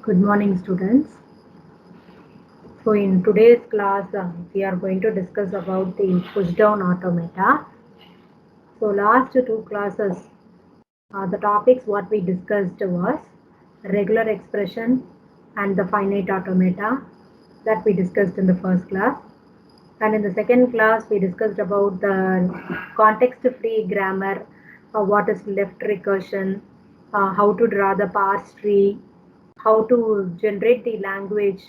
Good morning, students. So in today's class, we are going to discuss about the push-down automata. So last two classes, the topics what we discussed was regular expression and the finite automata that we discussed in the first class. And in the second class, we discussed about the context-free grammar, what is left recursion, how to draw the parse tree, how to generate the language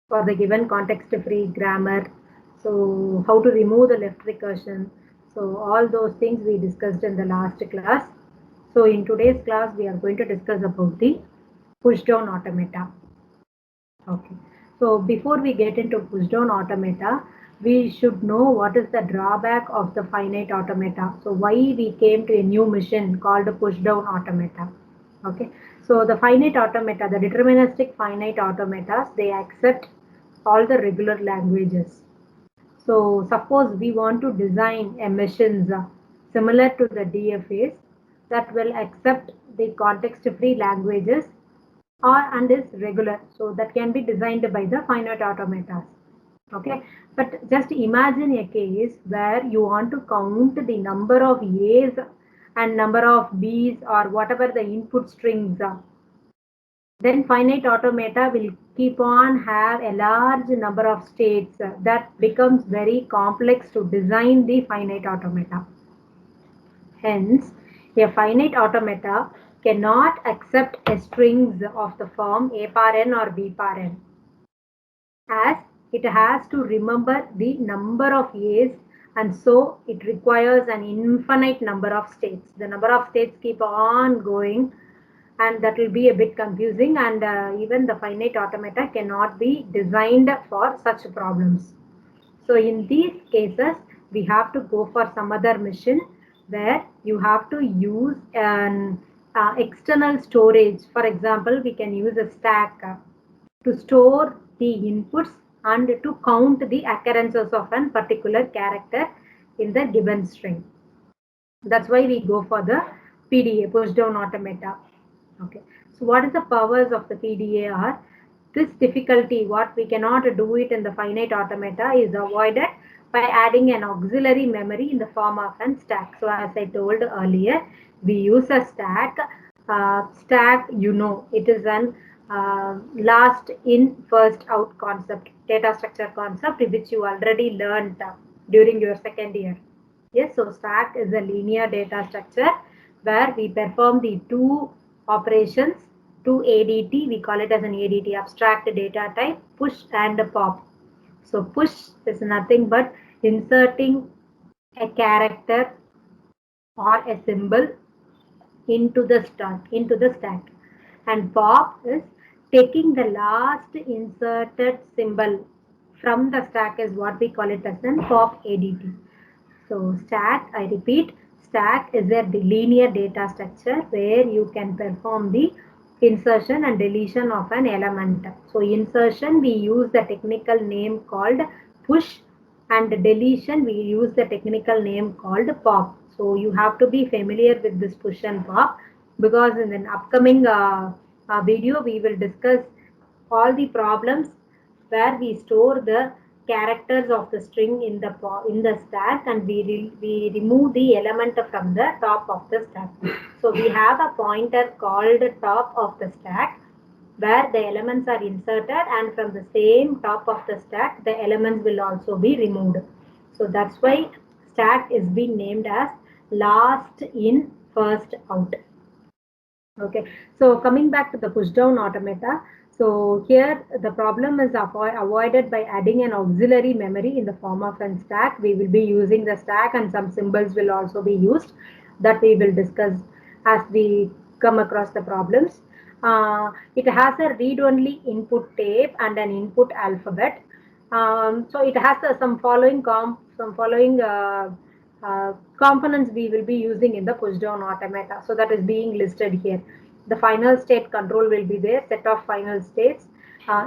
for the given context-free grammar. So how to remove the left recursion. So all those things we discussed in the last class. So in today's class, we are going to discuss about the push-down automata. Okay. So before we get into push-down automata, we should know what is the drawback of the finite automata. So why we came to a new mission called push-down automata. Okay. So the finite automata, the deterministic finite automatas, they accept all the regular languages. So suppose we want to design a machines similar to the DFAs that will accept the context-free languages and is regular. So that can be designed by the finite automatas. Okay, but just imagine a case where you want to count the number of A's and number of B's or whatever the input strings are. Then finite automata will keep on have a large number of states that becomes very complex to design the finite automata. Hence, a finite automata cannot accept a strings of the form a par n or b par n, as it has to remember the number of A's, and so it requires an infinite number of states. The number of states keep on going, and that will be a bit confusing, and even the finite automata cannot be designed for such problems. So in these cases, we have to go for some other mission where you have to use an external storage. For example, we can use a stack to store the inputs and to count the occurrences of a particular character in the given string. That's why we go for the PDA, push down automata. Okay. So what is the powers of the PDA are? This difficulty, what we cannot do it in the finite automata, is avoided by adding an auxiliary memory in the form of a stack. So as I told earlier, we use a stack. Stack, it is an last in, first out concept, data structure concept, which you already learned during your second year. Yes, so stack is a linear data structure where we perform the two operations to ADT. We call it as an ADT, abstract data type, push and pop. So push is nothing but inserting a character or a symbol into the stack, and pop is taking the last inserted symbol from the stack is what we call it as an pop ADT. So stack, I repeat, stack is a linear data structure where you can perform the insertion and deletion of an element. So insertion, we use the technical name called push, and deletion, we use the technical name called pop. So you have to be familiar with this push and pop, because in an upcoming video we will discuss all the problems where we store the characters of the string in the stack, and we remove the element from the top of the stack. So we have a pointer called top of the stack where the elements are inserted, and from the same top of the stack the elements will also be removed. So that's why stack is being named as last in, first out. Okay, so coming back to the push down automata, so here the problem is avoided by adding an auxiliary memory in the form of a stack. We will be using the stack, and some symbols will also be used that we will discuss as we come across the problems. It has a read-only input tape and an input alphabet. So it has some following components we will be using in the push down automata. So that is being listed here. The final state control will be there, set of final states,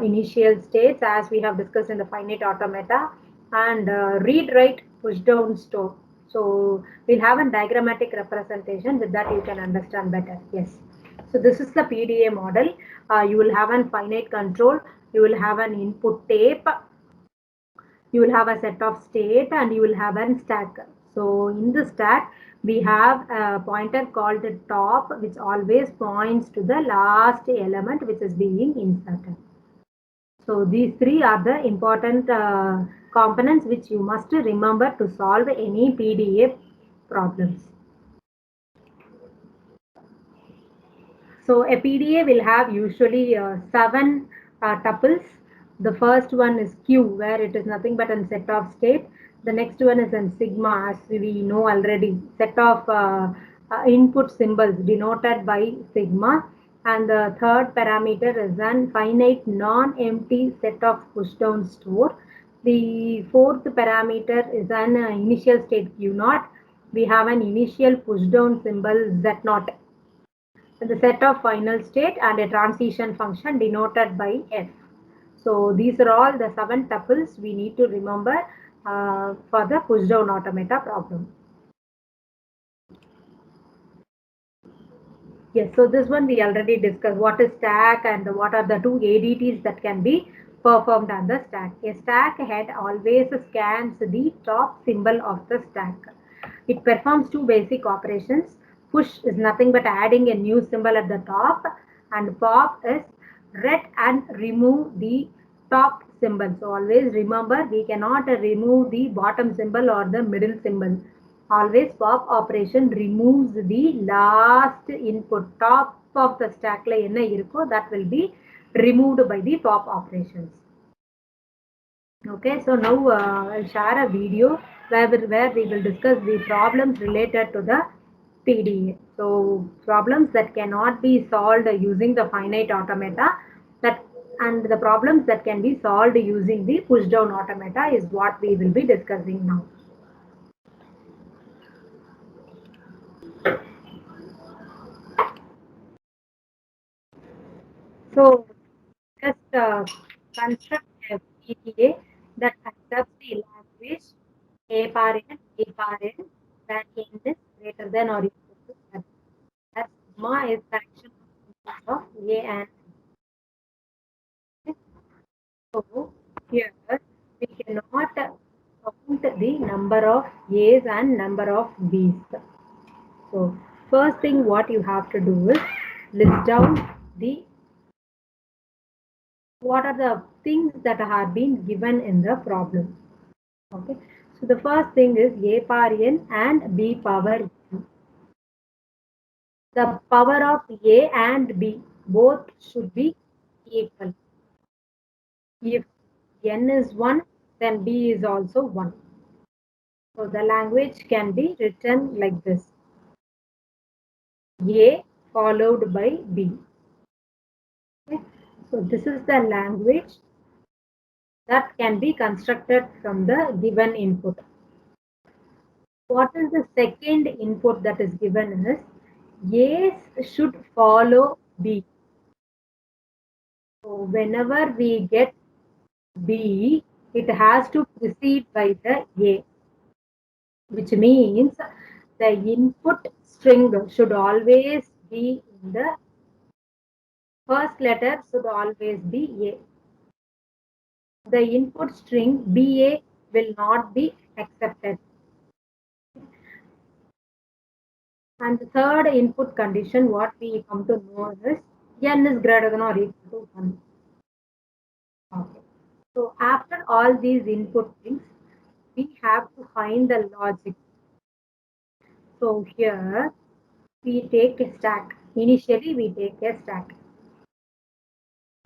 initial states as we have discussed in the finite automata, and read, write, push down, store. So we'll have a diagrammatic representation. With that you can understand better. Yes. So this is the PDA model. You will have a finite control, you will have an input tape, you will have a set of state, and you will have a stack. So in the stack, we have a pointer called the top, which always points to the last element which is being inserted. So these three are the important components which you must remember to solve any PDA problems. So a PDA will have usually 7 tuples. The first one is Q, where it is nothing but a set of state. The next one is an sigma, as we know already, set of input symbols denoted by sigma. And the third parameter is an finite non-empty set of pushdown store. The fourth parameter is an initial state Q naught. We have an initial pushdown symbol Z naught, the set of final state, and a transition function denoted by F. So these are all the 7 tuples we need to remember for the pushdown automata problem. Yes, so this one we already discussed. What is stack and what are the two ADTs that can be performed on the stack. A stack head always scans the top symbol of the stack. It performs two basic operations. Push is nothing but adding a new symbol at the top, and pop is read and remove the top symbol. So always remember, we cannot remove the bottom symbol or the middle symbol. Always pop operation removes the last input. Top of the stack la enna irukko, that will be removed by the pop operations. Okay, so now I'll share a video where we will discuss the problems related to the PDA. So problems that cannot be solved using the finite automata, that and the problems that can be solved using the pushdown automata is what we will be discussing now. So just construct a PDA that accepts the language A bar n, B bar n, where n is greater than or equal to 7. As sigma is fraction of A and B. So here we cannot count the number of A's and number of B's. So first thing what you have to do is list down the what are the things that have been given in the problem. Okay. So the first thing is A power n and B power n. The power of A and B both should be equal. If n is 1, then B is also 1. So the language can be written like this. A followed by B. Okay. So this is the language that can be constructed from the given input. What is the second input that is given is A should follow B. So whenever we get B, it has to precede by the A, which means the input string should always be in the first letter should always be A. The input string BA will not be accepted. And the third input condition, what we come to know is n is greater than or equal to 1. Okay. So after all these input things, we have to find the logic. So here we take a stack. Initially we take a stack.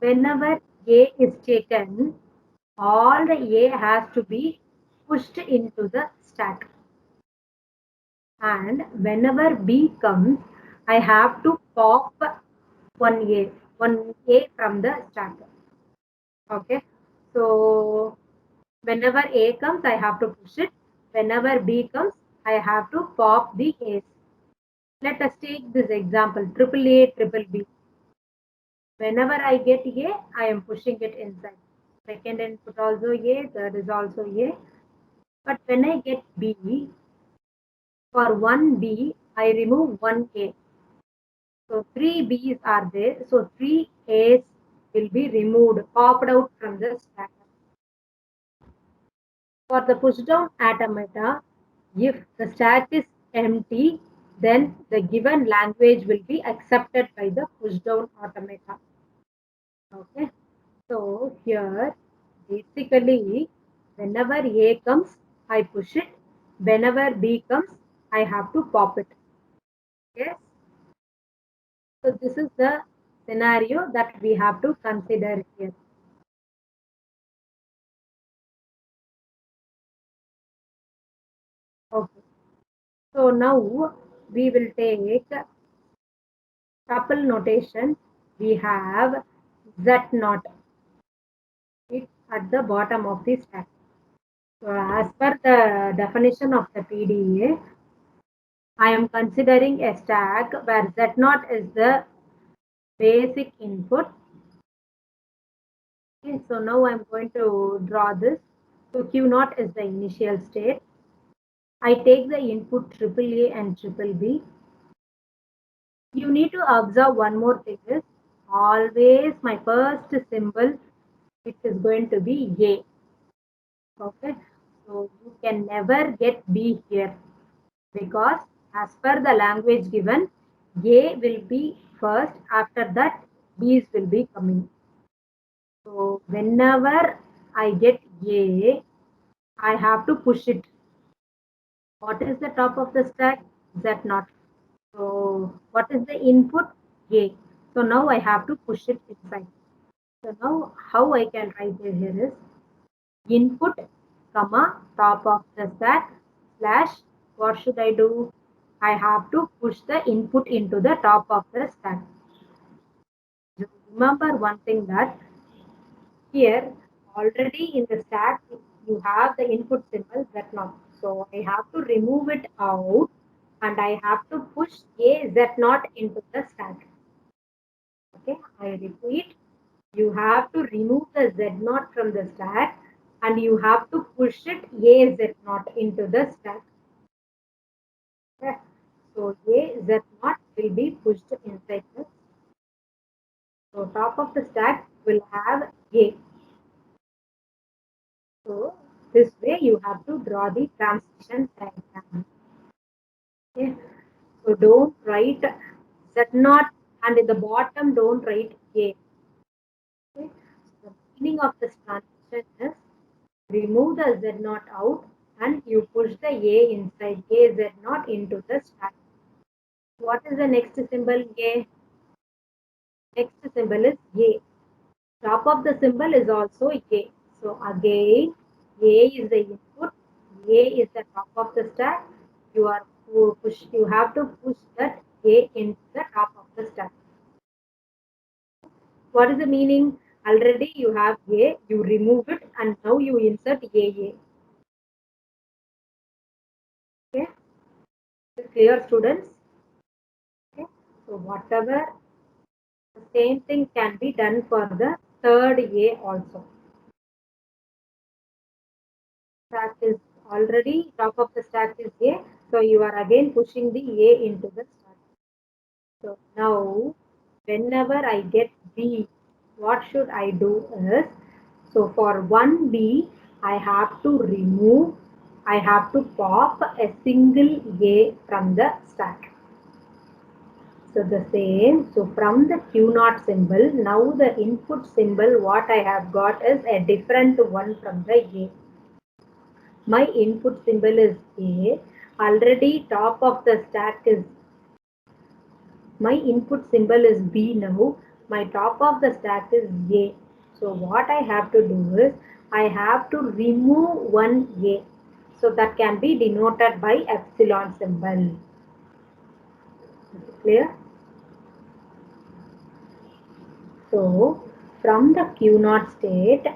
Whenever A is taken, all the A has to be pushed into the stack. And whenever B comes, I have to pop one A from the stack. Okay. So whenever A comes, I have to push it. Whenever B comes, I have to pop the A's. Let us take this example, triple A, triple B. Whenever I get A, I am pushing it inside. Second input also A, third is also A. But when I get B, for one B, I remove one A. So 3 B's are there. So 3 A's will be removed, popped out from the stack. For the push down automata, if the stack is empty, then the given language will be accepted by the push down automata. Okay. So here basically whenever A comes, I push it. Whenever B comes, I have to pop it. Yes. So this is the scenario that we have to consider here. Okay. So now we will take tuple notation. We have Z naught. It's at the bottom of the stack. So as per the definition of the PDA, I am considering a stack where Z naught is the basic input. Okay, so now I'm going to draw this. So Q naught is the initial state. I take the input AAA and triple B. You need to observe one more thing is always my first symbol it is going to be A. Okay, so you can never get B here because as per the language given, A will be first, after that B's will be coming. So whenever I get A, I have to push it. What is the top of the stack? Z naught. So what is the input? A. So now I have to push it inside. So now how I can write it here is input, comma, top of the stack, slash, what should I do? I have to push the input into the top of the stack. Remember one thing that here already in the stack you have the input symbol Z naught. So I have to remove it out and I have to push a Z naught into the stack. Okay, I repeat, you have to remove the Z naught from the stack and you have to push it a Z naught into the stack. Okay. So a Z naught will be pushed inside the. So top of the stack will have a. So this way you have to draw the transition diagram. Okay. So don't write Z naught and in the bottom don't write A. Okay. So the beginning of this transition is remove the Z naught out and you push the A inside A Z naught into the stack. What is the next symbol A? Next symbol is A. Top of the symbol is also A. So again, A is the input, A is the top of the stack. You have to push that A into the top of the stack. What is the meaning? Already you have A, you remove it, and now you insert AA. Okay, is it clear, students? Okay, so whatever the same thing can be done for the third A also. Stack is already top of the stack is A, so you are again pushing the A into the stack. So now whenever I get B, what should I do is, so for one B I have to remove, I have to pop a single A from the stack. So the same, so from the Q naught symbol, now the input symbol what I have got is a different one from the A. My input symbol is A. Already top of the stack is, my input symbol is B now. My top of the stack is A. So what I have to do is, I have to remove one A. So that can be denoted by epsilon symbol. Is it clear? So from the Q naught state,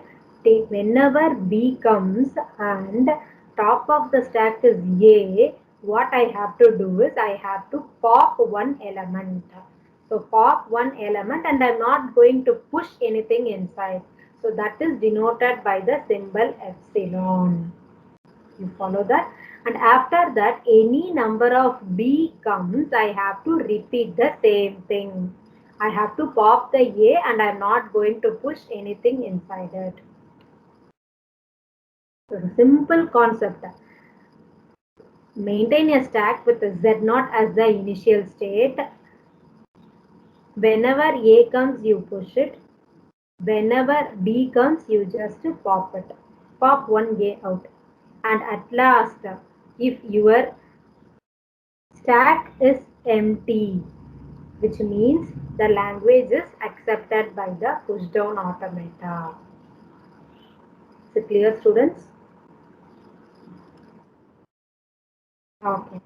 whenever B comes and top of the stack is A, what I have to do is I have to pop one element. So pop one element and I'm not going to push anything inside. So that is denoted by the symbol epsilon. You follow that? And after that, any number of B comes, I have to repeat the same thing. I have to pop the A and I'm not going to push anything inside it. So the simple concept. Maintain a stack with Z0 as the initial state. Whenever A comes, you push it. Whenever B comes, you just pop it. Pop one A out. And at last, if your stack is empty, which means the language is accepted by the pushdown automata. Is it clear, students? Okay.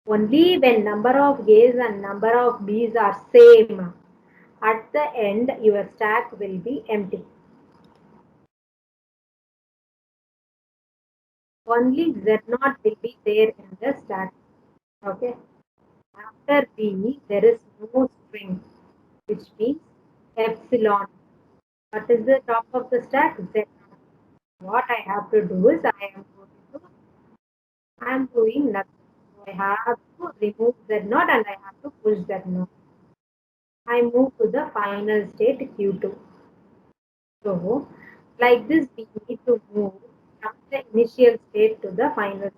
Only when number of A's and number of B's are same, at the end your stack will be empty. Only Z0 will be there in the stack. Okay. After B, there is no string, which means epsilon. What is the top of the stack? Z0. What I have to do is I am doing nothing. So I have to remove Z0 and I have to push Z0. I move to the final state Q2. So like this we need to move from the initial state to the final state.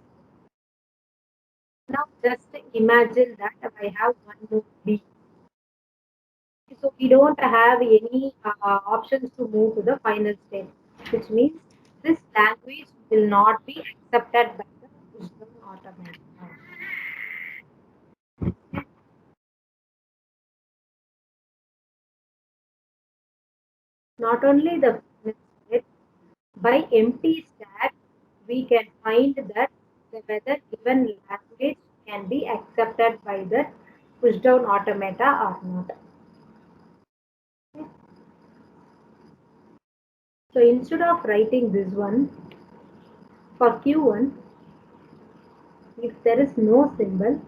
Now just imagine that I have one more B. So we don't have any options to move to the final state, which means this language will not be accepted by the system automatically. Not only the final state, by empty stack, we can find that whether given language can be accepted by the pushdown automata or not. So instead of writing this one, for Q1, if there is no symbol,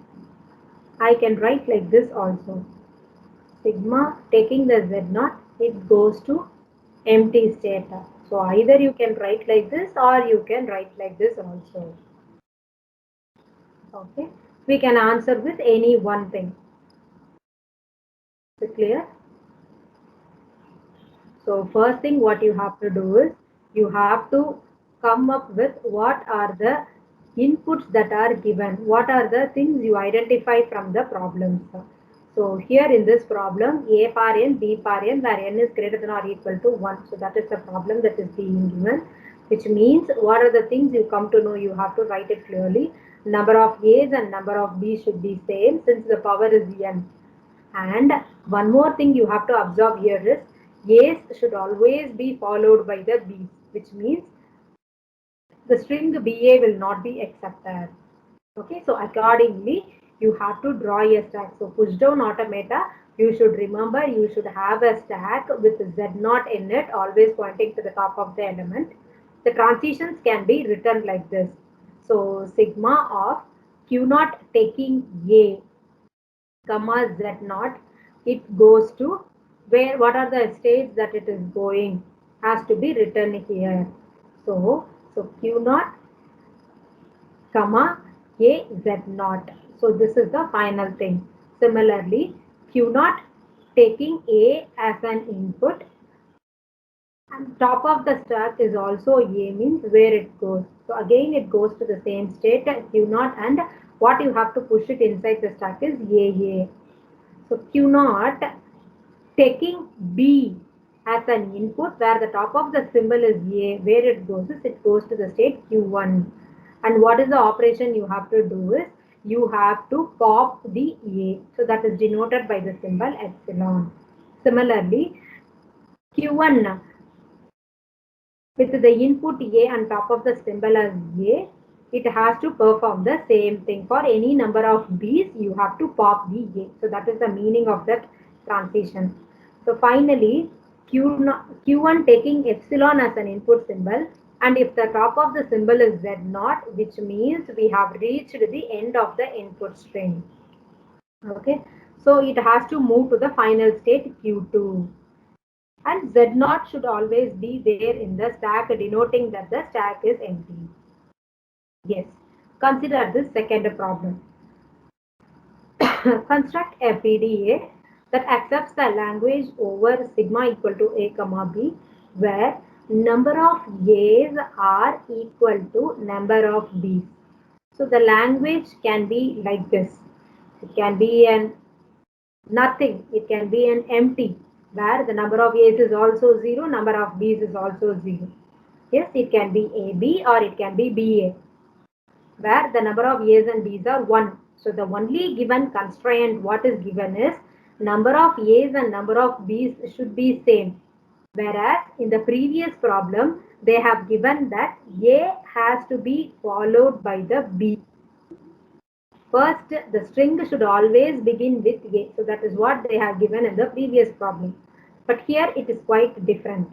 I can write like this also. Sigma taking the Z0, it goes to empty state. So either you can write like this or you can write like this also. Okay. We can answer with any one thing. Is it clear? So first thing what you have to do is you have to come up with what are the inputs that are given. What are the things you identify from the problems. So here in this problem, A for n, B for n, where n is greater than or equal to 1. So that is the problem that is being given, which means what are the things you come to know, you have to write it clearly. Number of A's and number of B's should be same since the power is n. And one more thing you have to observe here is A's should always be followed by the B's, which means the string BA will not be accepted. Okay, so accordingly, you have to draw a stack. So push down automata, you should remember you should have a stack with Z0 in it, always pointing to the top of the element. The transitions can be written like this. So sigma of Q0 taking A comma Z0, it goes to where, what are the states that it is going, has to be written here. So Q0 comma A Z0. So this is the final thing. Similarly, Q0 taking A as an input and top of the stack is also A, means where it goes. So again it goes to the same state Q0 and what you have to push it inside the stack is AA. So Q0 taking B as an input where the top of the symbol is A, where it goes is it goes to the state Q1. And what is the operation you have to do is you have to pop the A. So that is denoted by the symbol epsilon. Similarly, Q1 with the input A and top of the symbol as A, it has to perform the same thing. For any number of B's, you have to pop the A. So that is the meaning of that transition. So finally, Q1 taking epsilon as an input symbol, and if the top of the symbol is Z0, which means we have reached the end of the input string. Okay, so it has to move to the final state Q2. And Z0 should always be there in the stack, denoting that the stack is empty. Yes. Consider this second problem. Construct a PDA that accepts the language over sigma equal to a comma b, where number of a's are equal to number of b's. So the language can be like this. It can be an nothing. It can be an empty, where the number of a's is also 0, number of b's is also 0. Yes, it can be AB or it can be BA, where the number of A's and B's are 1. So the only given constraint what is given is number of A's and number of B's should be same. Whereas in the previous problem, they have given that A has to be followed by the B. First, the string should always begin with A. So that is what they have given in the previous problem. But here it is quite different.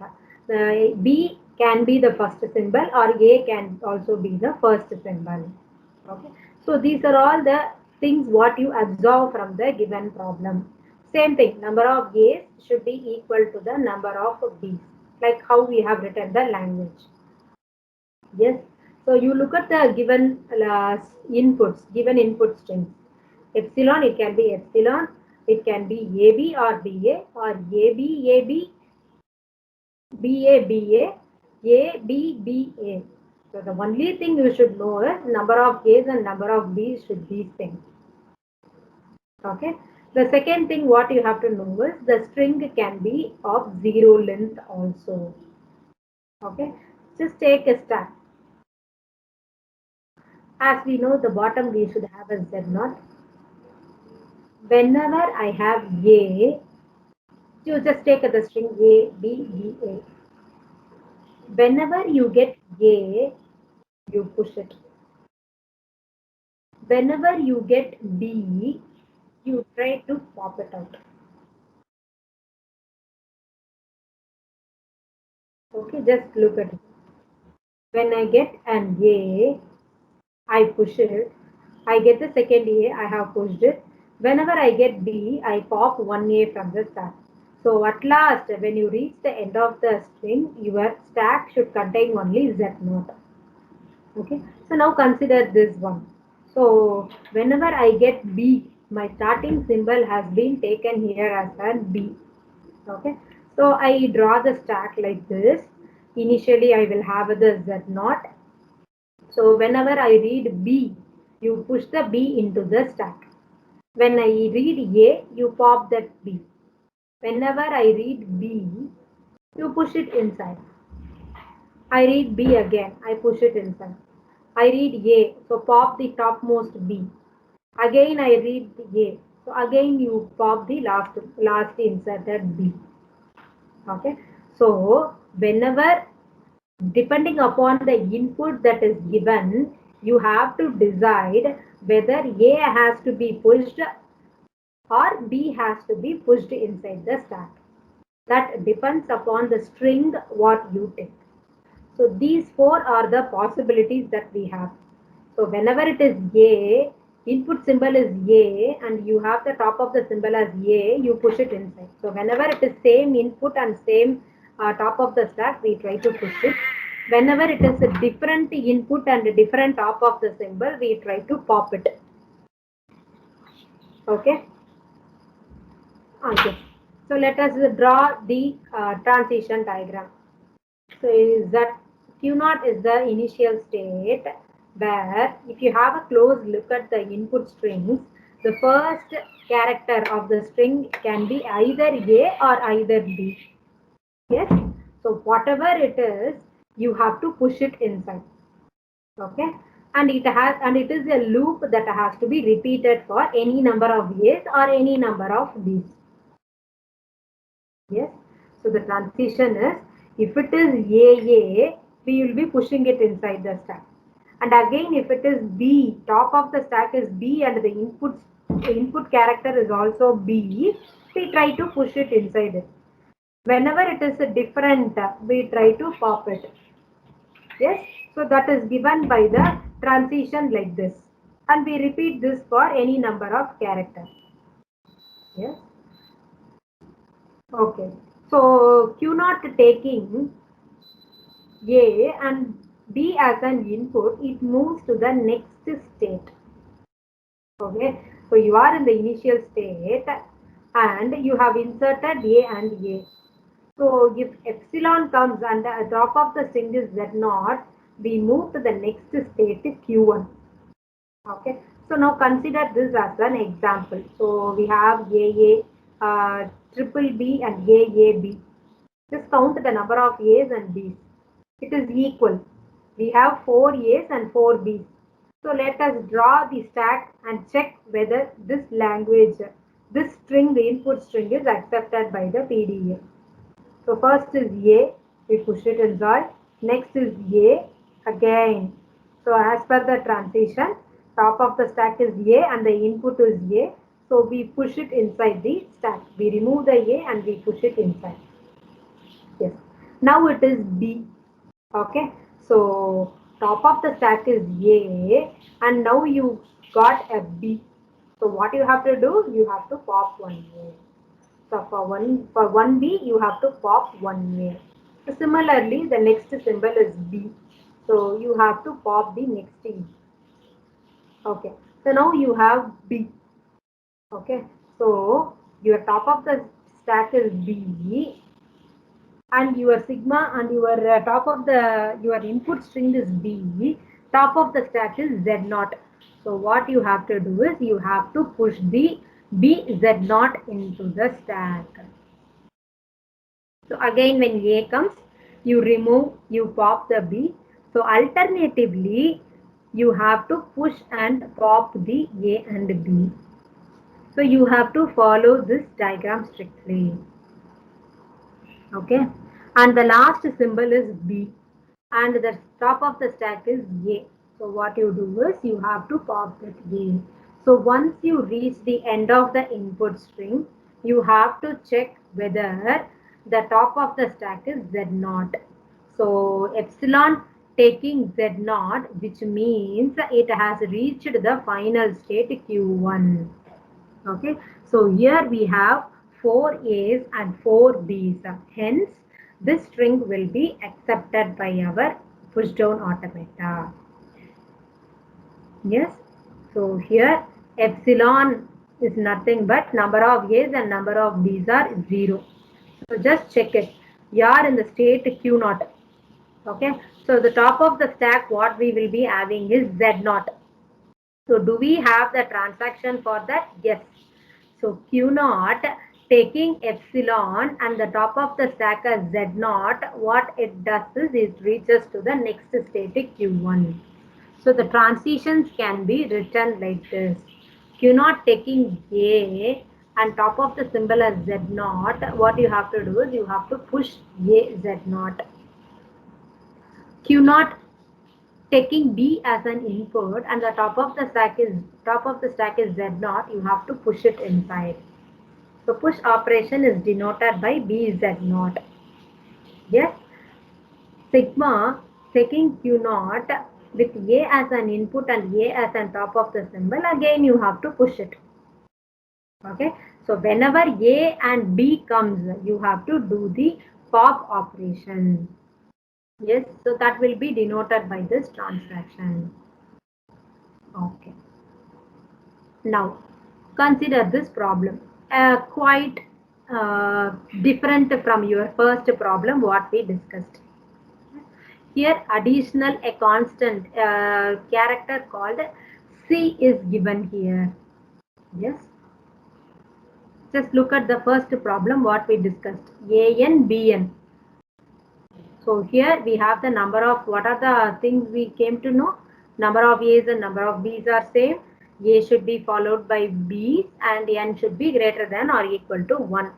B can be the first symbol or A can also be the first symbol. Okay. So these are all the things what you observe from the given problem. Same thing, number of A's should be equal to the number of B's, like how we have written the language. Yes. So you look at the given given input strings. Epsilon, it can be epsilon, it can be AB or BA or AB, AB, BA, BA, A, B, BA. So the only thing you should know is number of A's and number of B's should be same. Okay. The second thing what you have to know is the string can be of 0 length also. Okay. Just take a step. As we know, the bottom we should have a Z0. Whenever I have A, you just take the string A, B, B, A. Whenever you get A, you push it. Whenever you get B, you try to pop it out. Okay, just look at it. When I get an A, I push it. I get the second A, I have pushed it. Whenever I get B, I pop one A from the stack. So at last, when you reach the end of the string, your stack should contain only Z0. Okay, so now consider this one. So whenever I get B, my starting symbol has been taken here as a B. Okay, so I draw the stack like this. Initially, I will have the Z0. So whenever I read B, you push the B into the stack. When I read A, you pop that B. Whenever I read B, you push it inside. I read B again, I push it inside. I read A, so pop the topmost B. Again I read A, so again you pop the last inserted B. Okay, so whenever depending upon the input that is given, you have to decide whether A has to be pushed or B has to be pushed inside the stack. That depends upon the string what you take. So these four are the possibilities that we have. So whenever it is A, input symbol is A and you have the top of the symbol as A, you push it inside. So whenever it is same input and same top of the stack, we try to push it. Whenever it is a different input and a different top of the symbol, we try to pop it. Okay. Okay. So let us draw the transition diagram. So is that Q0 is the initial state where if you have a close look at the input strings, the first character of the string can be either A or either B. Yes. So whatever it is, you have to push it inside. Okay. And it is a loop that has to be repeated for any number of A's or any number of B's. Yes. So the transition is, if it is AA, we will be pushing it inside the stack. And again, if it is B, top of the stack is B and the input character is also B, we try to push it inside it. Whenever it is a different, we try to pop it. Yes. So that is given by the transition like this. And we repeat this for any number of characters. Yes. Okay. So Q0 taking A and B as an input, it moves to the next state. Okay, so you are in the initial state and you have inserted A and A. So if epsilon comes and the top of the string is Z0, we move to the next state Q1. Okay, so now consider this as an example. So we have AA, triple B and AAB. Just count the number of A's and B's. It is equal. We have 4 A's and 4 B's. So let us draw the stack and check whether this language, this string, the input string is accepted by the PDA. So first is A, we push it inside. Next is A again. So as per the transition, top of the stack is A and the input is A. So we push it inside the stack. We remove the A and we push it inside. Yes. Now it is B. Okay. So top of the stack is A and now you got a B. So what you have to do? You have to pop one A. So for one B, you have to pop one A. So similarly, the next symbol is B. So you have to pop the next E. Okay. So now you have B. Okay. So your top of the stack is B, and your sigma and your top of the your input string is B. Top of the stack is Z0. So what you have to do is you have to push the B Z0 into the stack. So again when A comes, you remove, you pop the B. So alternatively, you have to push and pop the A and B. So you have to follow this diagram strictly. Okay. And the last symbol is B. And the top of the stack is A. So what you do is you have to pop that A. So once you reach the end of the input string, you have to check whether the top of the stack is Z0. So epsilon taking Z0, which means it has reached the final state Q1. Okay, so here we have 4 A's and 4 B's. Hence, this string will be accepted by our pushdown automata. Yes, so here epsilon is nothing but number of A's and number of B's are 0. So just check it. You are in the state Q0. Okay, so the top of the stack what we will be having is Z0. So do we have the transaction for that? Yes. So Q0 taking epsilon and the top of the stack as Z0, what it does is it reaches to the next state Q1. So the transitions can be written like this. Q0 taking A and top of the symbol as Z0, what you have to do is you have to push A Z0. Q0 taking B as an input and the top of the stack is Z0, you have to push it inside. So push operation is denoted by B Z0. Yes. Sigma taking Q0 with A as an input and A as on top of the symbol, again you have to push it. Okay. So whenever A and B comes, you have to do the pop operation. Yes, so that will be denoted by this transaction. Okay. Now, consider this problem. Quite different from your first problem what we discussed. Here additional a constant character called C is given here. Yes. Just look at the first problem what we discussed. AN, BN. So here we have the number of, what are the things we came to know? Number of A's and number of B's are same. A should be followed by B and N should be greater than or equal to 1.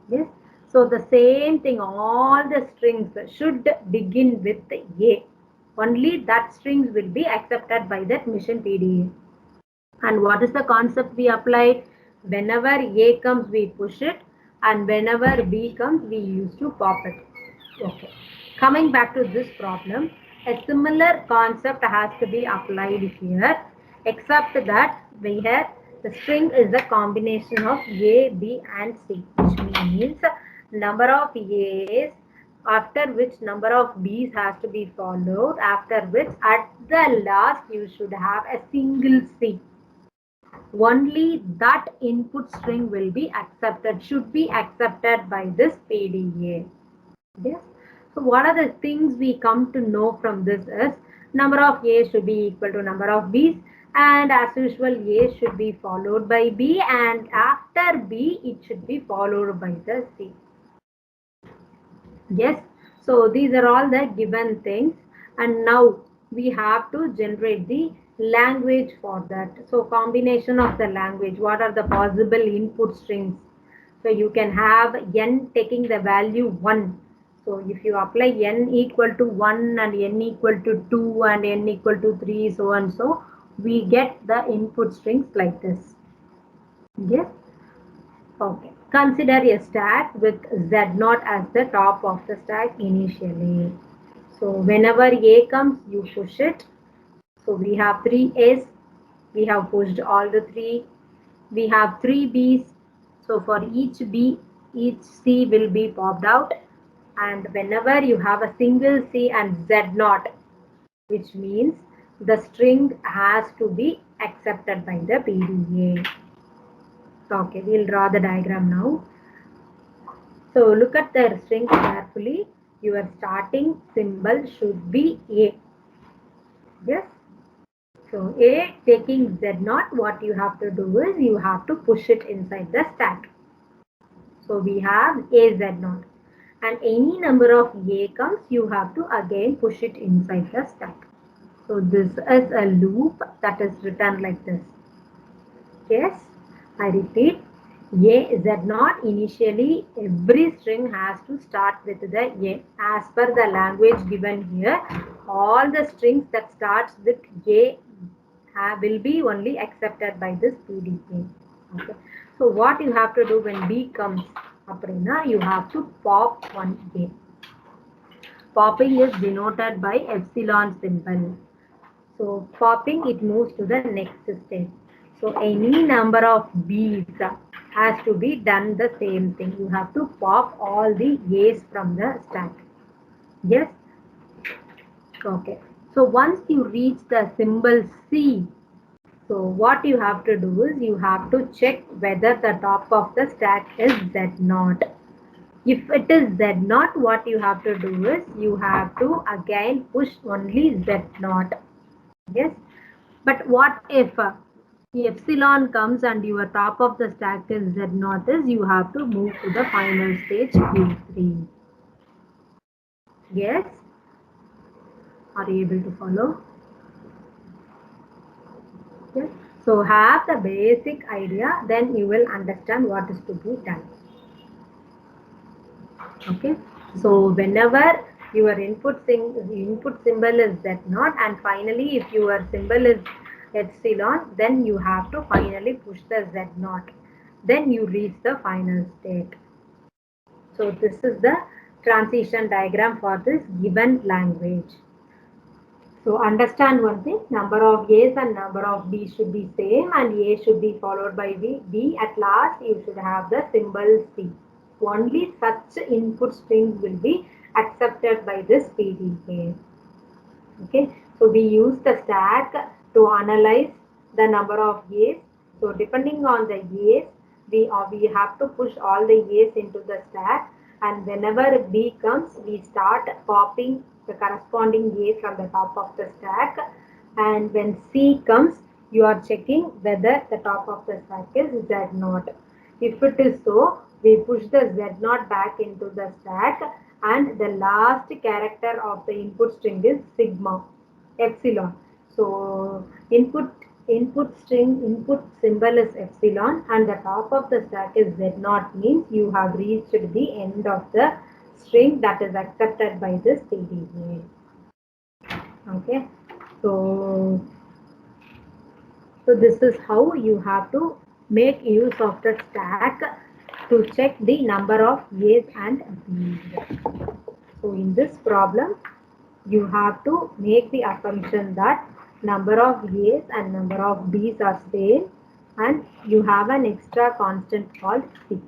Yes. So the same thing, all the strings should begin with A. Only that strings will be accepted by that mission PDA. And what is the concept we applied? Whenever A comes, we push it, and whenever B comes, we used to pop it. Okay. Coming back to this problem, a similar concept has to be applied here, except that here the string is a combination of A, B, and C, which means number of A's after which number of B's has to be followed, after which at the last you should have a single C. Only that input string will be accepted, should be accepted by this PDA. Yes. So what are the things we come to know from this is number of A should be equal to number of B's, and as usual A should be followed by B, and after B it should be followed by the C. Yes. So these are all the given things, and now we have to generate the language for that. So combination of the language, what are the possible input strings? So you can have n taking the value 1. So if you apply n equal to 1 and n equal to 2 and n equal to 3, so and so, we get the input strings like this. Yes. Okay. Consider a stack with Z0 as the top of the stack initially. So whenever A comes, you push it. So we have 3 A's. We have pushed all the 3. We have 3 B's. So for each B, each C will be popped out. And whenever you have a single C and Z0, which means the string has to be accepted by the PDA. Okay, we'll draw the diagram now. So look at the string carefully. Your starting symbol should be A. Yes. So A taking Z0, what you have to do is you have to push it inside the stack. So we have A Z0. And any number of A comes, you have to again push it inside the stack. So this is a loop that is written like this. Yes, I repeat. A Z0, initially every string has to start with the A. As per the language given here, all the strings that starts with A will be only accepted by this PDA. Okay. So what you have to do when B comes, you have to pop one A. Popping is denoted by epsilon symbol. So popping, it moves to the next stage. So any number of B's has to be done the same thing. You have to pop all the A's from the stack. Yes? Okay. So once you reach the symbol C, so what you have to do is you have to check whether the top of the stack is Z0. If it is Z0, what you have to do is you have to again push only Z0. Yes. But what if epsilon comes and your top of the stack is Z0, is you have to move to the final stage Q3. Yes? Are you able to follow? Yes. So have the basic idea, then you will understand what is to be done. Okay. So whenever your input symbol is Z0 and finally if your symbol is epsilon, then you have to finally push the Z0. Then you reach the final state. So this is the transition diagram for this given language. So understand one thing, number of A's and number of B's should be same and A should be followed by B. At last you should have the symbol C. Only such input strings will be accepted by this PDA. Okay, so we use the stack to analyze the number of A's. So depending on the A's, we have to push all the A's into the stack, and whenever B comes, we start popping the corresponding A from the top of the stack, and when C comes, you are checking whether the top of the stack is Z0. If it is so, we push the Z0 back into the stack, and the last character of the input string is sigma, epsilon. So input symbol is epsilon and the top of the stack is Z0, means you have reached the end of the string that is accepted by this PDA. Okay, so this is how you have to make use of the stack to check the number of A's and B's. So in this problem, you have to make the assumption that number of A's and number of B's are same and you have an extra constant called C.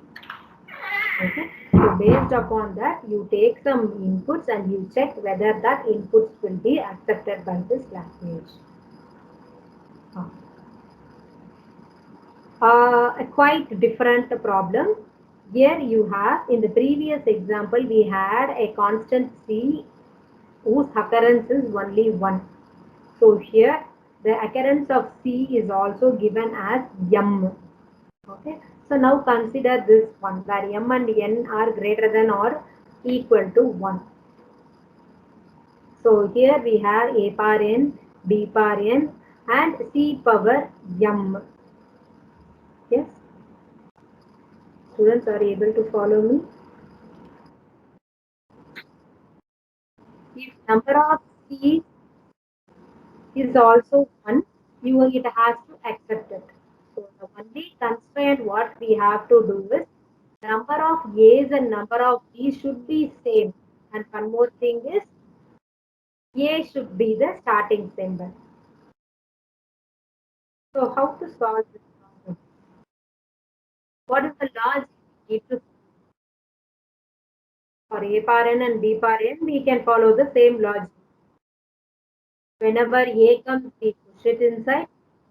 Okay. So based upon that, you take some inputs and you check whether that inputs will be accepted by this language. A quite different problem. Here you have, in the previous example, we had a constant C whose occurrence is only 1. So here the occurrence of C is also given as M. Okay. So now consider this one where M and N are greater than or equal to 1. So here we have A power N, B power N and C power M. Yes. Students are able to follow me. If number of C's is also 1, it has to accept it. So the only constraint what we have to do is number of A's and number of B's should be same. And one more thing is A should be the starting symbol. So how to solve this problem? What is the logic we need to for A power N and B power N? We can follow the same logic. Whenever A comes, we push it inside,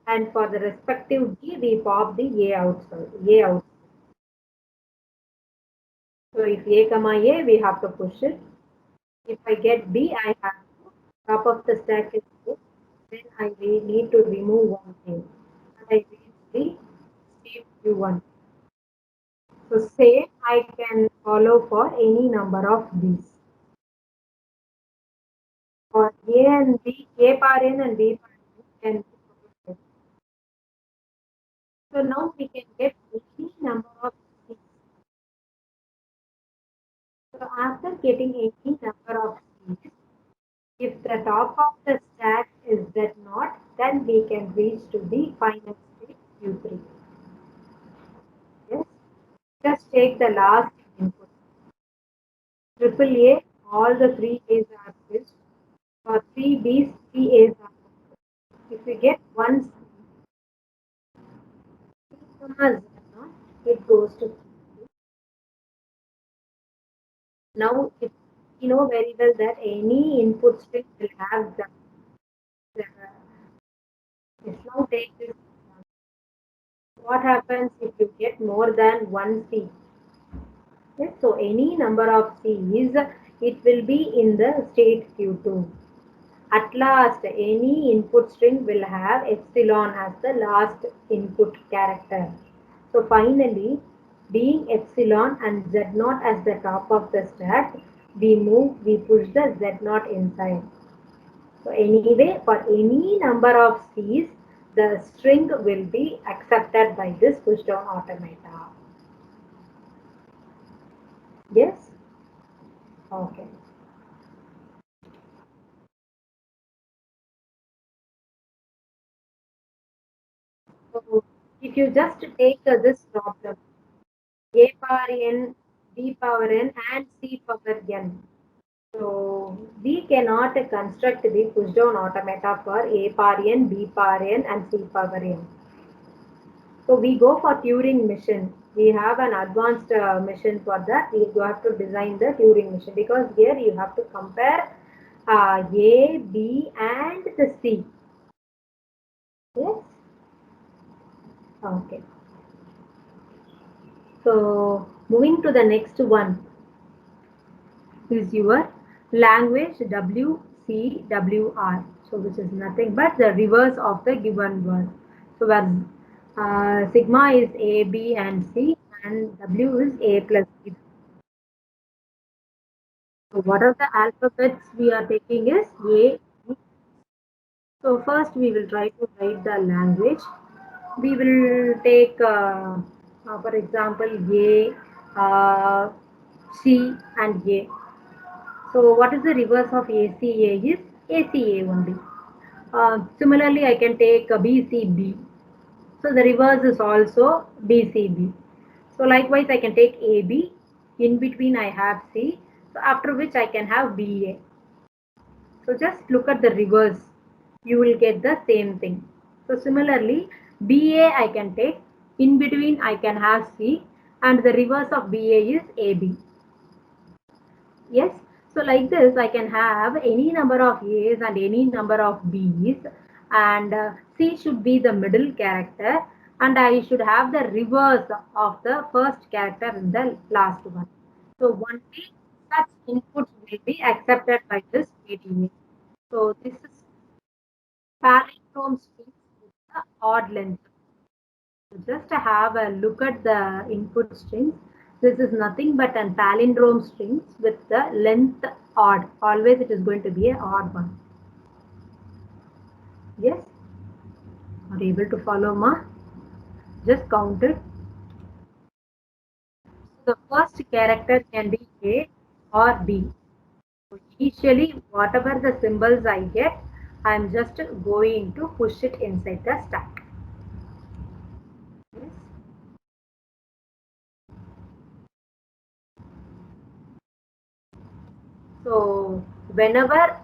and for the respective B, we pop the A outside. A out. So if A comma A, we have to push it. If I get B, I have to top of the stack is A. Then I will need to remove one thing. And I reach the state Q1. So same I can follow for any number of B's. For A and B, A power N and B power N can be. So now we can get any number of C's. So after getting any number of C's, if the top of the stack is Z0, then we can reach to the final state Q3. Yes. Just take the last input. Triple A, all the 3 A's are fixed. For 3 B's, 3 A's are fixed. If we get one C, from a Z0, it goes to Q3. Now, if you know very well that any input string will have the let's now take this. What happens if you get more than one C? Yes, so any number of C's, it will be in the state Q2. At last, any input string will have epsilon as the last input character. So finally, being epsilon and Z0 as the top of the stack, we push the Z0 inside. So anyway, for any number of C's, the string will be accepted by this pushdown automata. Yes? Okay. So if you just take this problem, A power n, B power n and C power n. So we cannot construct the pushdown automata for A power n, B power n and C power n. So we go for Turing machine. We have an advanced machine for that. We have to design the Turing machine because here you have to compare A, B and the C. Yes? Okay. So moving to the next one is your language WCWR. So which is nothing but the reverse of the given word. So where sigma is A, B and C and W is A plus B. So what are the alphabets we are taking is A, B. So first we will try to write the language. We will take for example A, C and A. So what is the reverse of ACA is ACA only. Similarly, I can take BCB. So the reverse is also BCB. So likewise, I can take AB. In between, I have C. So after which I can have BA. So just look at the reverse. You will get the same thing. So similarly, BA I can take. In between, I can have C. And the reverse of BA is AB. Yes. So like this, I can have any number of A's and any number of B's, and C should be the middle character, and I should have the reverse of the first character in the last one. So only such inputs will be accepted by this PDA. So this is palindrome strings with the odd length. So just to have a look at the input strings. This is nothing but an palindrome strings with the length odd. Always it is going to be an odd one. Yes? Are you able to follow, ma? Just count it. So the first character can be A or B. So initially, whatever the symbols I get, I am just going to push it inside the stack. Yes. So whenever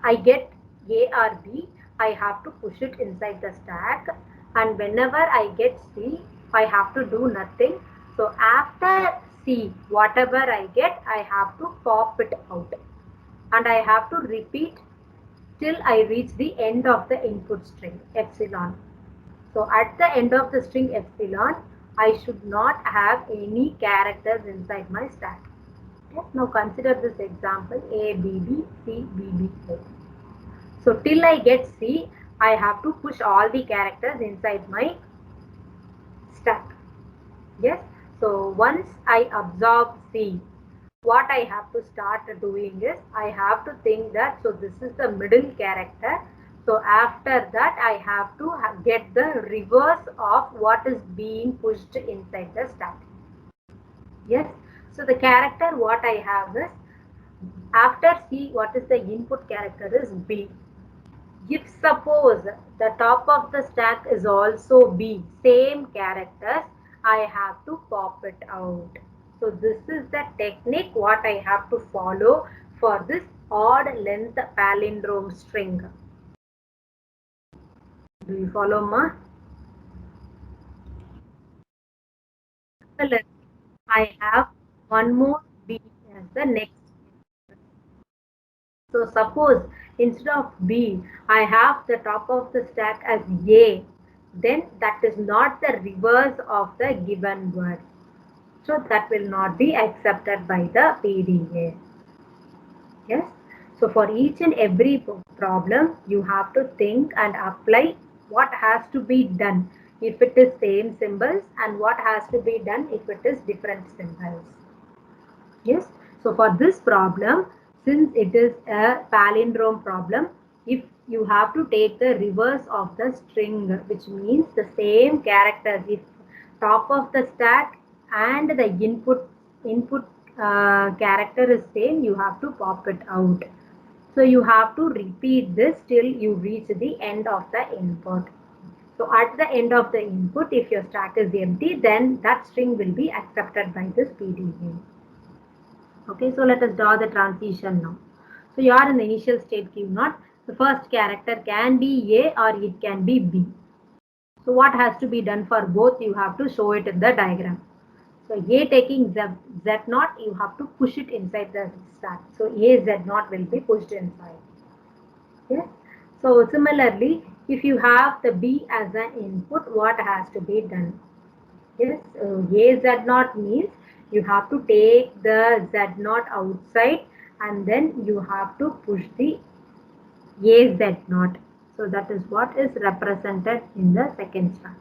I get A or B, I have to push it inside the stack, and whenever I get C, I have to do nothing. So after C, whatever I get, I have to pop it out, and I have to repeat till I reach the end of the input string epsilon. So at the end of the string epsilon, I should not have any characters inside my stack. Yes, now consider this example A, B, B, C, B, B, A. So till I get C, I have to push all the characters inside my stack. Yes. So once I absorb C, what I have to start doing is I have to think that so this is the middle character. So after that I have to get the reverse of what is being pushed inside the stack. Yes. So the character what I have is after C, what is the input character is B. If suppose the top of the stack is also B, same characters, I have to pop it out. So this is the technique what I have to follow for this odd length palindrome string. Do you follow, ma? I have one more B as the next. So suppose instead of B, I have the top of the stack as A, then that is not the reverse of the given word. So that will not be accepted by the PDA. Yes. So for each and every problem, you have to think and apply what has to be done if it is same symbols and what has to be done if it is different symbols. Yes. So for this problem, since it is a palindrome problem, if you have to take the reverse of the string, which means the same characters, if top of the stack and the input character is same, you have to pop it out. So you have to repeat this till you reach the end of the input. So at the end of the input, if your stack is empty, then that string will be accepted by this PDA. Okay, so let us draw the transition now. So you are in the initial state Q naught. The first character can be A or it can be B. So what has to be done for both? You have to show it in the diagram. So A taking Z naught, you have to push it inside the stack. So A Z naught will be pushed inside. Yes. So similarly, if you have the B as an input, what has to be done? Yes, A Z naught means you have to take the Z naught outside and then you have to push the A Z naught. So that is what is represented in the second chart.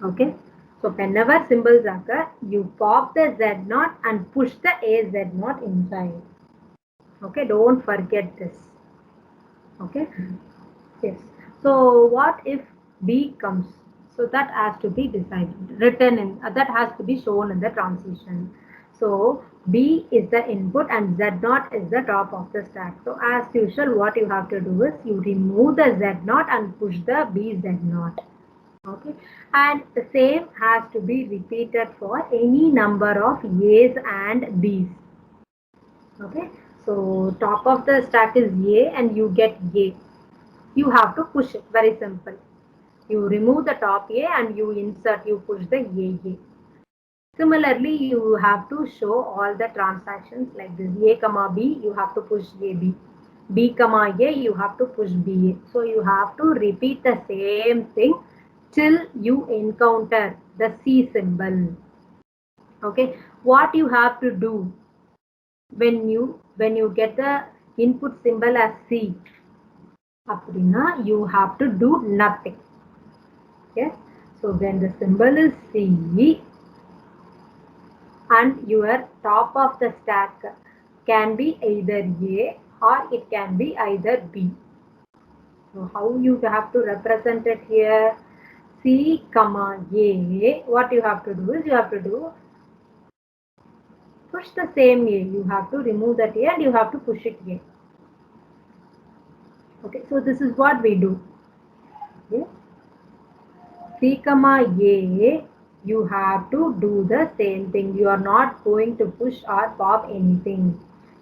Okay. So whenever symbols occur, you pop the Z naught and push the A Z naught inside. Okay, don't forget this. Okay. Yes. So what if B comes? So that has to be decided, written in, that has to be shown in the transition. So B is the input and Z naught is the top of the stack. So as usual, what you have to do is you remove the Z naught and push the B Z naught. Okay. And the same has to be repeated for any number of A's and B's. Okay. So top of the stack is A and you get A. You have to push it, very simple. You remove the top A and you insert, you push the AA. Similarly, you have to show all the transactions like this. A comma B, you have to push AB. B comma A, you have to push BA. So you have to repeat the same thing till you encounter the C symbol. Okay, what you have to do when you get the input symbol as C, அப்படின்னா you have to do nothing. Yes, so when the symbol is C and your top of the stack can be either A or it can be either B. So how you have to represent it here? C comma A, what you have to do is you have to do push the same A. You have to remove that A and you have to push it A. Okay, so this is what we do. Okay. C comma A, you have to do the same thing. You are not going to push or pop anything.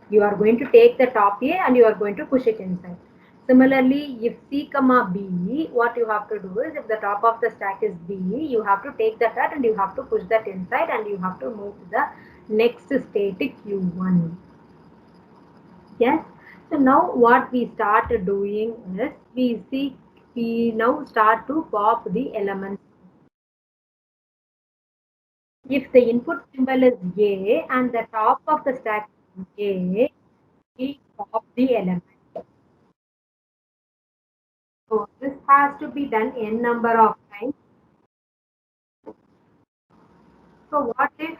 You are going to take the top A and you are going to push it inside. Similarly, if C comma B, what you have to do is if the top of the stack is B, you have to take that and you have to push that inside and you have to move to the next static Q1. Yes. So now what we start doing is we now start to pop the elements. If the input symbol is A and the top of the stack is A, we pop the element. So this has to be done n number of times. So what if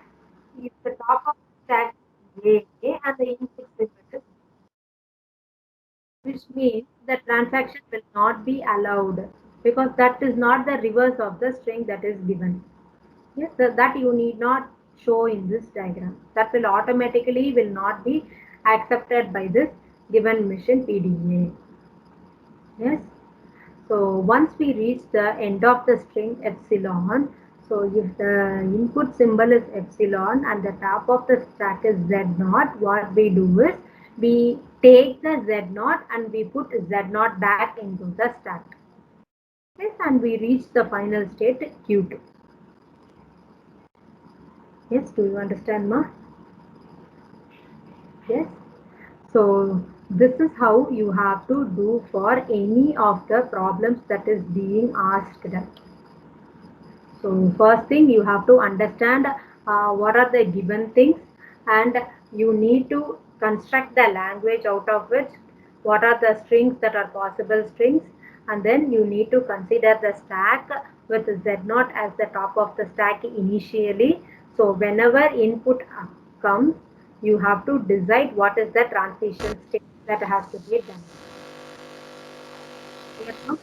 the top of the stack is A and the input symbol is, which means the transaction will not be allowed because that is not the reverse of the string that is given. Yes, that you need not show in this diagram. That will automatically will not be accepted by this given mission PDA. Yes. So once we reach the end of the string epsilon, so if the input symbol is epsilon and the top of the stack is Z0, what we do is we take the Z0 and we put Z0 back into the stack. Yes, and we reach the final state Q2. Yes, do you understand, ma? Yes. So this is how you have to do for any of the problems that is being asked. So first thing you have to understand what are the given things and you need to construct the language out of which what are the strings that are possible strings, and then you need to consider the stack with Z0 as the top of the stack initially. So whenever input comes, you have to decide what is the transition state that has to be done. Clear now?